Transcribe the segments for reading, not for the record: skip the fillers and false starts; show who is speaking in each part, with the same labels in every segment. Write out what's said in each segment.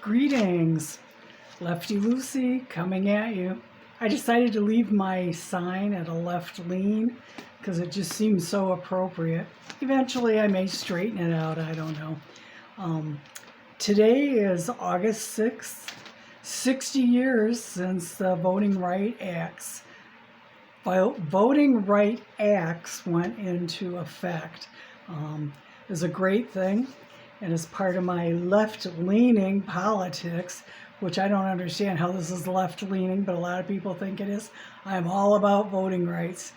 Speaker 1: Greetings, Lefty Lucy coming at you. I decided to leave my sign at a left lean because it just seems so appropriate. Eventually I may straighten it out, I don't know. Today is August 6th, 60 years since the Voting Rights Acts went into effect. It was a great thing. And as part of my left-leaning politics, which I don't understand how this is left-leaning, but a lot of people think it is, I'm all about voting rights.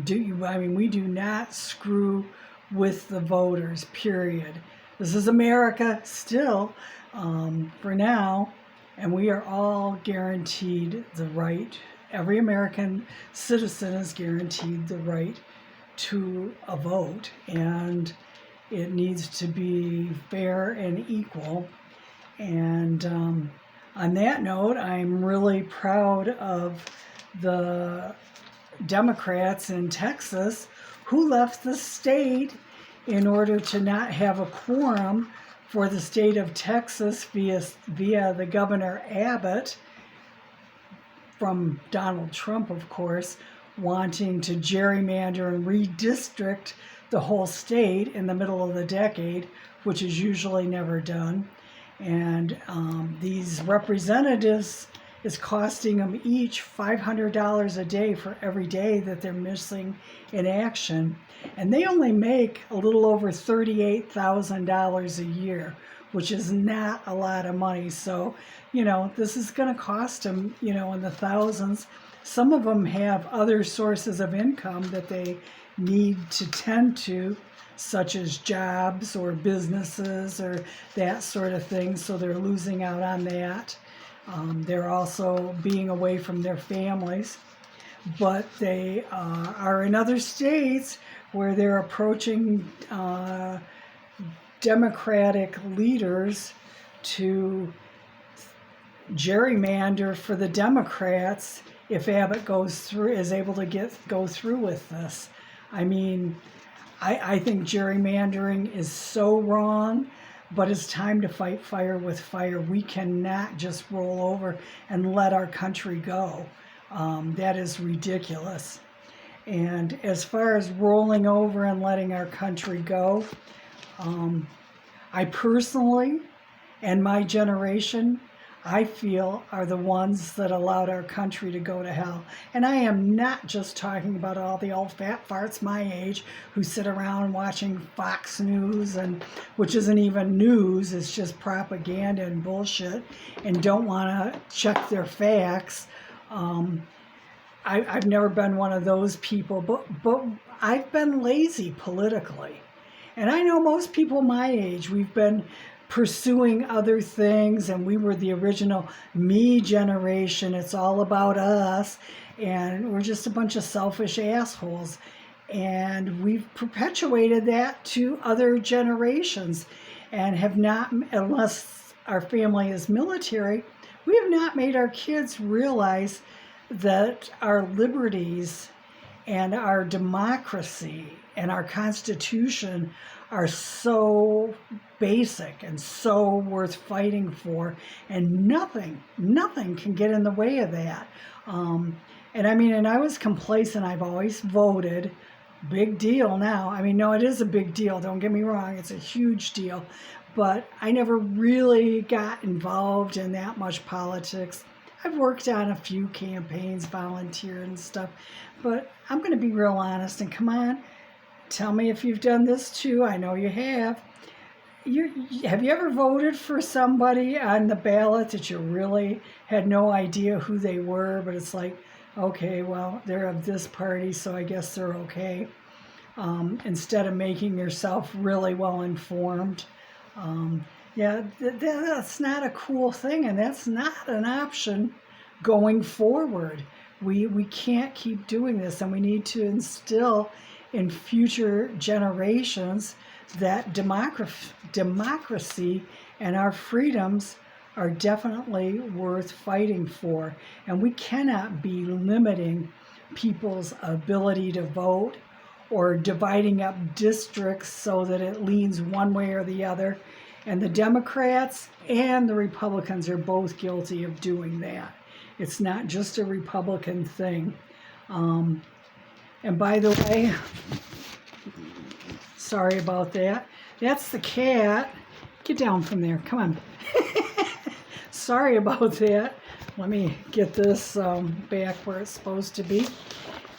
Speaker 1: We do not screw with the voters, period. This is America still, for now, and we are all guaranteed the right. Every American citizen is guaranteed the right to a vote, and it needs to be fair and equal. And on that note, I'm really proud of the Democrats in Texas who left the state in order to not have a quorum for the state of Texas via the Governor Abbott, from Donald Trump, of course, wanting to gerrymander and redistrict the whole state in the middle of the decade, which is usually never done. And these representatives is costing them each $500 a day for every day that they're missing in action. And they only make a little over $38,000 a year, which is not a lot of money. So, this is going to cost them, in the thousands. Some of them have other sources of income that they need to tend to, such as jobs or businesses or that sort of thing, so they're losing out on that. They're also being away from their families, but they are in other states where they're approaching Democratic leaders to gerrymander for the Democrats if Abbott is able to go through with this. I think gerrymandering is so wrong, but it's time to fight fire with fire. We cannot just roll over and let our country go. That is ridiculous. And as far as rolling over and letting our country go, I personally, and my generation, I feel are the ones that allowed our country to go to hell. And I am not just talking about all the old fat farts my age who sit around watching Fox News, which isn't even news, it's just propaganda and bullshit, and don't want to check their facts. I've never been one of those people, but I've been lazy politically. And I know most people my age, we've been pursuing other things, and we were the original me generation. It's all about us, and we're just a bunch of selfish assholes. And we've perpetuated that to other generations and have not, unless our family is military, we have not made our kids realize that our liberties and our democracy and our Constitution are so basic and so worth fighting for, and nothing can get in the way of that. And I was complacent. I've always voted. Big deal now. No, it is a big deal. Don't get me wrong. It's a huge deal. But I never really got involved in that much politics. I've worked on a few campaigns, volunteered and stuff. But I'm going to be real honest, and come on, tell me if you've done this too. I know you have. Have you ever voted for somebody on the ballot that you really had no idea who they were, but it's like, okay, well, they're of this party, so I guess they're okay, instead of making yourself really well informed? That's not a cool thing, and that's not an option going forward. We can't keep doing this, and we need to instill in future generations that democracy and our freedoms are definitely worth fighting for. And we cannot be limiting people's ability to vote or dividing up districts so that it leans one way or the other. And the Democrats and the Republicans are both guilty of doing that. It's not just a Republican thing. And by the way, sorry about that. That's the cat. Get down from there. Come on. Sorry about that. Let me get this back where it's supposed to be.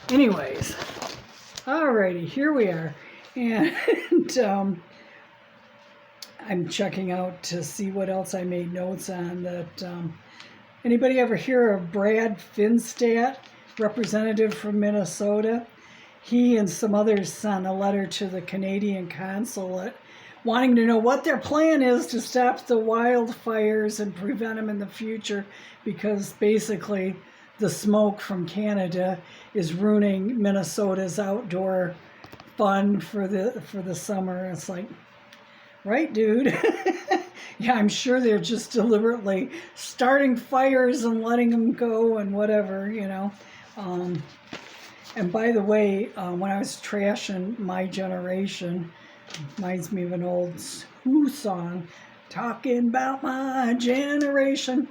Speaker 1: Anyways, alrighty, here we are. And I'm checking out to see what else I made notes on. That anybody ever hear of Brad Finstad, representative from Minnesota? He and some others sent a letter to the Canadian consulate wanting to know what their plan is to stop the wildfires and prevent them in the future, because basically the smoke from Canada is ruining Minnesota's outdoor fun for the summer. It's like, right, dude? Yeah, I'm sure they're just deliberately starting fires and letting them go and whatever, you know. And by the way, when I was trashing My Generation, reminds me of an old Who song, talking about my generation.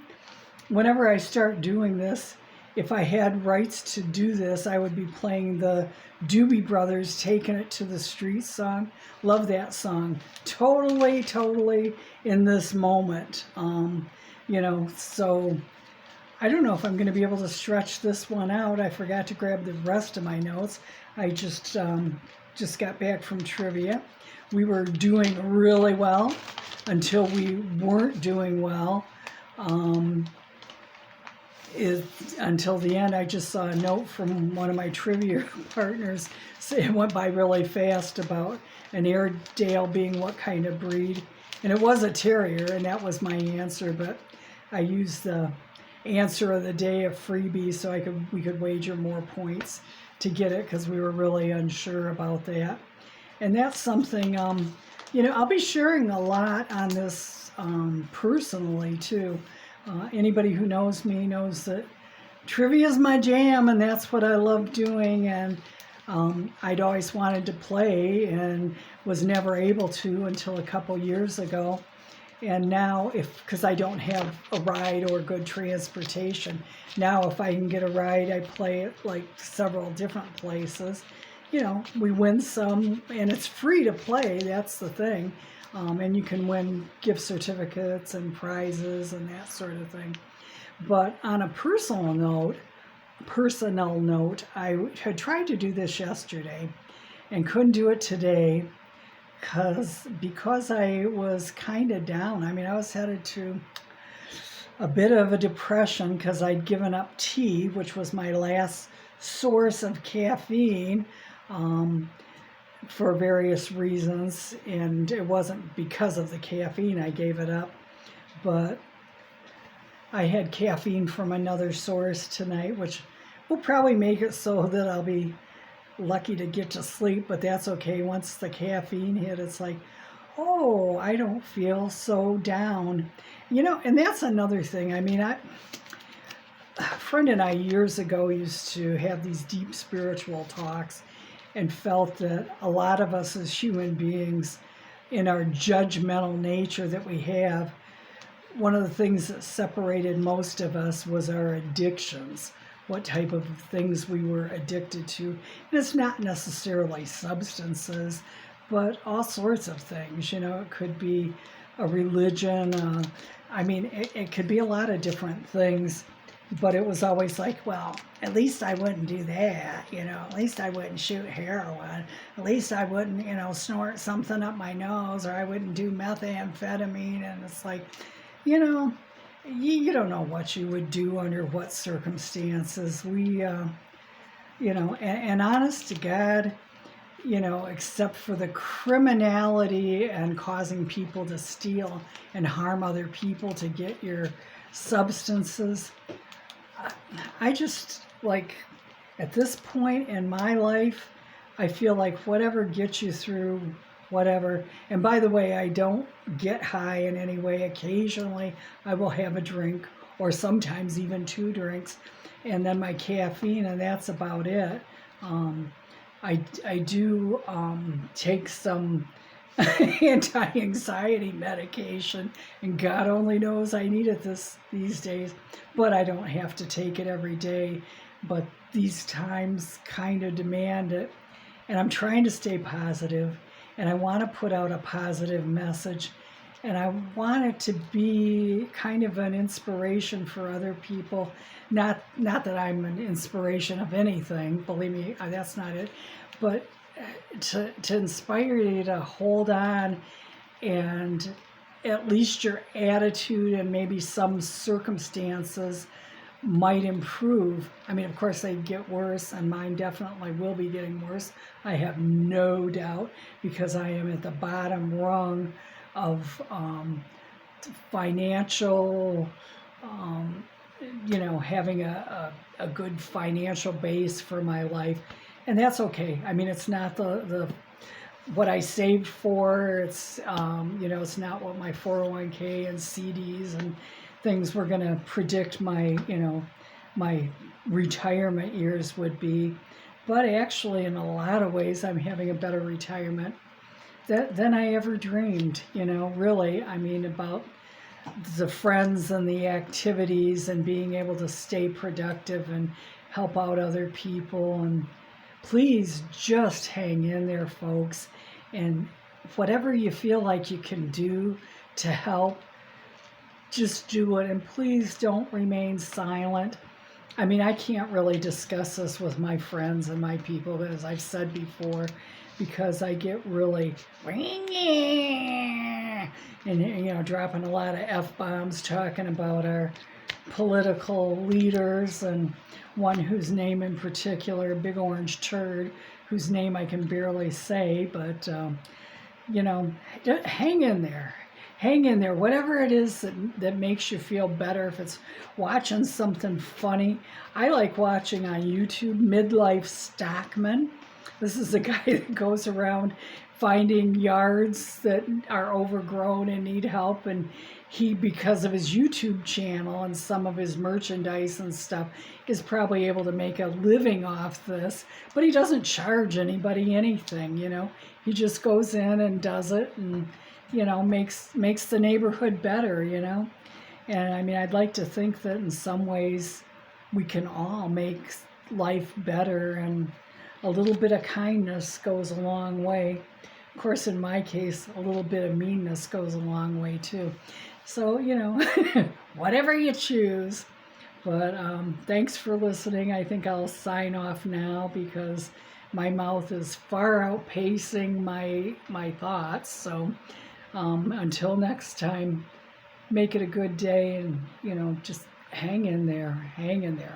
Speaker 1: Whenever I start doing this, if I had rights to do this, I would be playing the Doobie Brothers Taking It to the Street song. Love that song. Totally in this moment. You know, so I don't know if I'm going to be able to stretch this one out. I forgot to grab the rest of my notes. I just got back from trivia. We were doing really well until we weren't doing well. Until the end, I just saw a note from one of my trivia partners say it went by really fast about an Airedale being what kind of breed. And it was a terrier, and that was my answer, but I used the answer of the day, a freebie, so we could wager more points to get it, because we were really unsure about that. And that's something, you know, I'll be sharing a lot on this personally too. Anybody who knows me knows that trivia is my jam, and that's what I love doing. And I'd always wanted to play and was never able to until a couple years ago. And now, because I don't have a ride or good transportation, now if I can get a ride, I play it like several different places. You know, we win some, and it's free to play, that's the thing. And you can win gift certificates and prizes and that sort of thing. But on a personal note, I had tried to do this yesterday and couldn't do it today because I was kind of down. I mean, I was headed to a bit of a depression because I'd given up tea, which was my last source of caffeine, for various reasons, and it wasn't because of the caffeine I gave it up, but I had caffeine from another source tonight, which will probably make it so that I'll be lucky to get to sleep, but that's okay. Once the caffeine hit, it's like, oh, I don't feel so down, you know. And that's another thing. I mean, a friend and I years ago used to have these deep spiritual talks, and felt that a lot of us as human beings, in our judgmental nature that we have, one of the things that separated most of us was our addictions, what type of things we were addicted to. And it's not necessarily substances, but all sorts of things. You know, it could be a religion. I mean, it could be a lot of different things. But it was always like, well, at least I wouldn't do that, you know, at least I wouldn't shoot heroin, at least I wouldn't, you know, snort something up my nose, or I wouldn't do methamphetamine. And it's like, you know, you don't know what you would do under what circumstances. We, you know, and honest to God, you know, except for the criminality and causing people to steal and harm other people to get your substances, I just, like, at this point in my life, I feel like whatever gets you through whatever. And by the way, I don't get high in any way. Occasionally I will have a drink, or sometimes even 2 drinks, and then my caffeine, and that's about it. I do take some anti-anxiety medication, and God only knows I need it these days, but I don't have to take it every day. But these times kind of demand it, and I'm trying to stay positive, and I want to put out a positive message, and I want it to be kind of an inspiration for other people. Not that I'm an inspiration of anything, believe me, that's not it, but to inspire you to hold on, and at least your attitude and maybe some circumstances might improve. I mean, of course, they get worse, and mine definitely will be getting worse. I have no doubt, because I am at the bottom rung of financial, um, having a good financial base for my life. And that's okay. I mean, it's not the what I saved for. It's it's not what my 401k and CDs and things were going to predict my my retirement years would be. But actually, in a lot of ways, I'm having a better retirement than I ever dreamed. Really, I mean, about the friends and the activities and being able to stay productive and help out other people. And please just hang in there, folks. And whatever you feel like you can do to help, just do it. And please don't remain silent. I mean, I can't really discuss this with my friends and my people, as I've said before, because I get really and dropping a lot of F-bombs, talking about our political leaders, and one whose name in particular, Big Orange Turd, whose name I can barely say, but hang in there. Hang in there. Whatever it is that makes you feel better, if it's watching something funny. I like watching on YouTube Midlife Stockman. This is a guy that goes around finding yards that are overgrown and need help, and he, because of his YouTube channel and some of his merchandise and stuff, is probably able to make a living off this, but he doesn't charge anybody anything. He just goes in and does it, and makes the neighborhood better. And I mean, I'd like to think that in some ways we can all make life better, and a little bit of kindness goes a long way. Of course, in my case, a little bit of meanness goes a long way too. So, whatever you choose. But thanks for listening. I think I'll sign off now, because my mouth is far outpacing my thoughts. So until next time, make it a good day, and just hang in there. Hang in there.